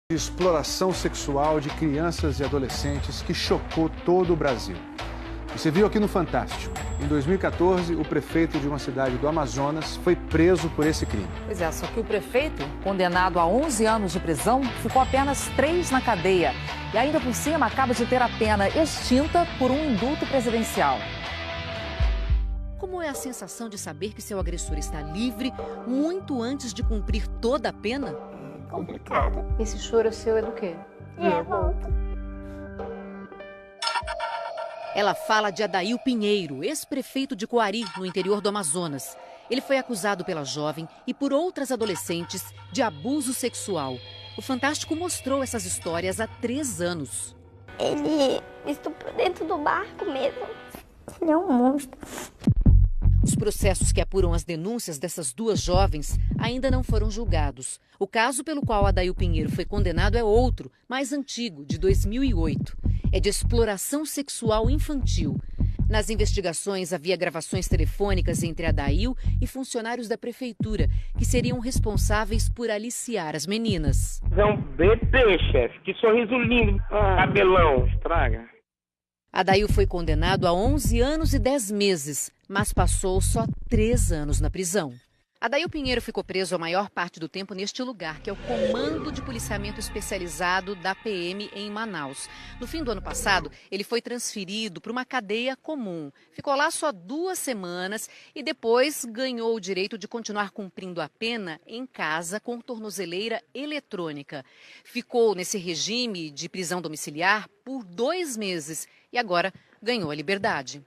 De exploração sexual de crianças e adolescentes que chocou todo o Brasil. Você viu aqui no Fantástico. Em 2014, o prefeito de uma cidade do Amazonas foi preso por esse crime. Pois é, só que o prefeito, condenado a 11 anos de prisão, ficou apenas 3 na cadeia. E ainda por cima, acaba de ter a pena extinta por um indulto presidencial. Como é a sensação de saber que seu agressor está livre muito antes de cumprir toda a pena? Complicado. Esse choro seu é do quê? Revolta. Ela fala de Adail Pinheiro, ex-prefeito de Coari, no interior do Amazonas. Ele foi acusado pela jovem e por outras adolescentes de abuso sexual. O Fantástico mostrou essas histórias há 3 anos. Ele estuprou dentro do barco mesmo. Ele é um monstro. Os processos que apuram as denúncias dessas 2 jovens ainda não foram julgados. O caso pelo qual Adail Pinheiro foi condenado é outro, mais antigo, de 2008. É de exploração sexual infantil. Nas investigações havia gravações telefônicas entre Adail e funcionários da prefeitura, que seriam responsáveis por aliciar as meninas. É um bebê, chefe. Que sorriso lindo. Cabelão. Estraga. Adail foi condenado a 11 anos e 10 meses, mas passou só 3 anos na prisão. Adail Pinheiro ficou preso a maior parte do tempo neste lugar, que é o Comando de Policiamento Especializado da PM em Manaus. No fim do ano passado, ele foi transferido para uma cadeia comum. Ficou lá só 2 semanas e depois ganhou o direito de continuar cumprindo a pena em casa com tornozeleira eletrônica. Ficou nesse regime de prisão domiciliar por 2 meses e agora ganhou a liberdade.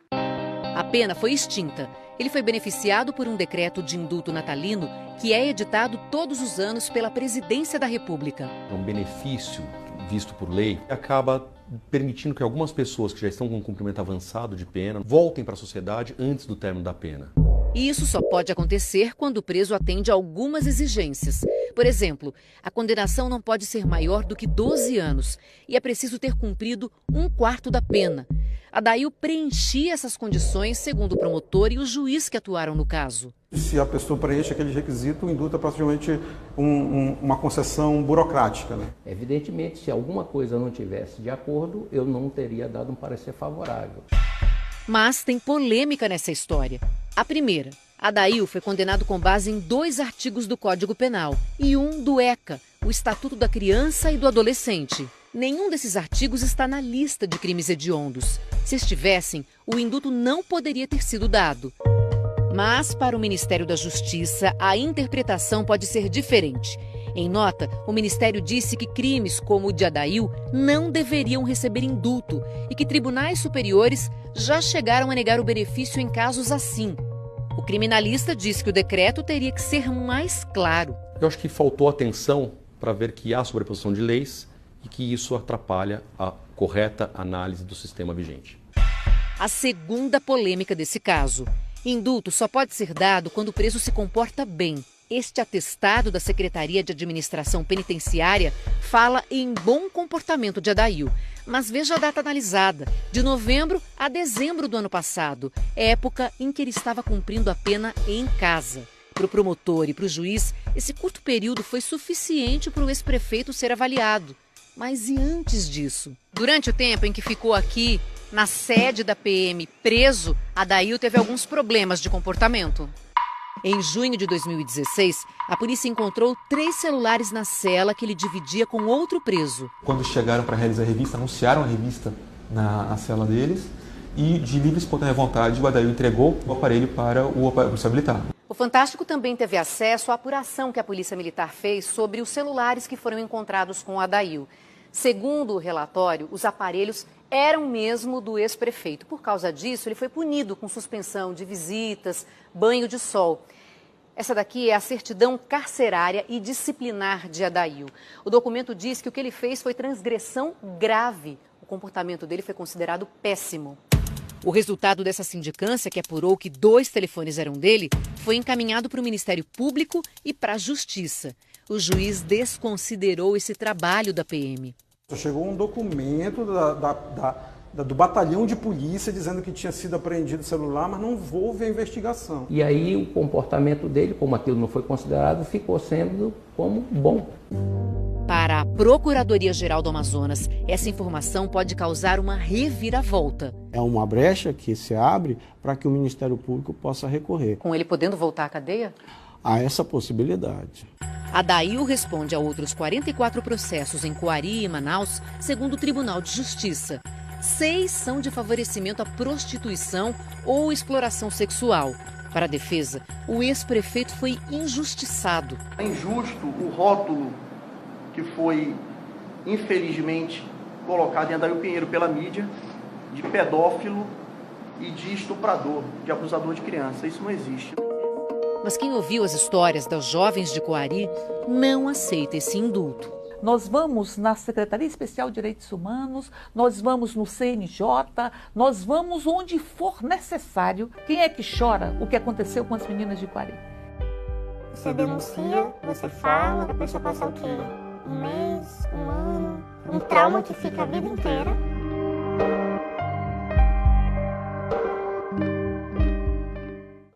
A pena foi extinta. Ele foi beneficiado por um decreto de indulto natalino que é editado todos os anos pela Presidência da República. Um benefício visto por lei acaba permitindo que algumas pessoas que já estão com um cumprimento avançado de pena voltem para a sociedade antes do término da pena. E isso só pode acontecer quando o preso atende a algumas exigências. Por exemplo, a condenação não pode ser maior do que 12 anos e é preciso ter cumprido 1/4 da pena. Adail preenchia essas condições, segundo o promotor e o juiz que atuaram no caso. Se a pessoa preenche aquele requisito, o indulto é praticamente uma concessão burocrática. Né? Evidentemente, se alguma coisa não tivesse de acordo, eu não teria dado um parecer favorável. Mas tem polêmica nessa história. A primeira, Adail foi condenado com base em 2 artigos do Código Penal e um do ECA, o Estatuto da Criança e do Adolescente. Nenhum desses artigos está na lista de crimes hediondos. Se estivessem, o indulto não poderia ter sido dado. Mas, para o Ministério da Justiça, a interpretação pode ser diferente. Em nota, o Ministério disse que crimes como o de Adail não deveriam receber indulto e que tribunais superiores já chegaram a negar o benefício em casos assim. O criminalista disse que o decreto teria que ser mais claro. Eu acho que faltou atenção para ver que há sobreposição de leis e que isso atrapalha a correta análise do sistema vigente. A segunda polêmica desse caso. Indulto só pode ser dado quando o preso se comporta bem. Este atestado da Secretaria de Administração Penitenciária fala em bom comportamento de Adail. Mas veja a data analisada, de novembro a dezembro do ano passado, época em que ele estava cumprindo a pena em casa. Para o promotor e para o juiz, esse curto período foi suficiente para o ex-prefeito ser avaliado. Mas e antes disso? Durante o tempo em que ficou aqui, na sede da PM, preso, Adail teve alguns problemas de comportamento. Em junho de 2016, a polícia encontrou 3 celulares na cela que ele dividia com outro preso. Quando chegaram para realizar a revista, anunciaram a revista na cela deles e, de livre e espontânea vontade, o Adail entregou o aparelho para o policial militar. O Fantástico também teve acesso à apuração que a Polícia Militar fez sobre os celulares que foram encontrados com o Adail. Segundo o relatório, os aparelhos eram mesmo do ex-prefeito. Por causa disso, ele foi punido com suspensão de visitas, banho de sol. Essa daqui é a certidão carcerária e disciplinar de Adail. O documento diz que o que ele fez foi transgressão grave. O comportamento dele foi considerado péssimo. O resultado dessa sindicância, que apurou que 2 telefones eram dele, foi encaminhado para o Ministério Público e para a Justiça. O juiz desconsiderou esse trabalho da PM. Chegou um documento do batalhão de polícia dizendo que tinha sido apreendido o celular, mas não houve a investigação. E aí o comportamento dele, como aquilo não foi considerado, ficou sendo como bom. Para a Procuradoria-Geral do Amazonas, essa informação pode causar uma reviravolta. É uma brecha que se abre para que o Ministério Público possa recorrer. Com ele podendo voltar à cadeia? Há essa possibilidade. Adail responde a outros 44 processos em Coari e Manaus, segundo o Tribunal de Justiça. 6 são de favorecimento à prostituição ou exploração sexual. Para a defesa, o ex-prefeito foi injustiçado. É injusto o rótulo que foi, infelizmente, colocado em Adail Pinheiro pela mídia, de pedófilo e de estuprador, de abusador de criança. Isso não existe. Mas quem ouviu as histórias das jovens de Coari não aceita esse indulto. Nós vamos na Secretaria Especial de Direitos Humanos, nós vamos no CNJ, nós vamos onde for necessário. Quem é que chora o que aconteceu com as meninas de Coari? Você denuncia, você fala, a pessoa passa o quê? Um mês, um ano, um trauma que fica a vida inteira.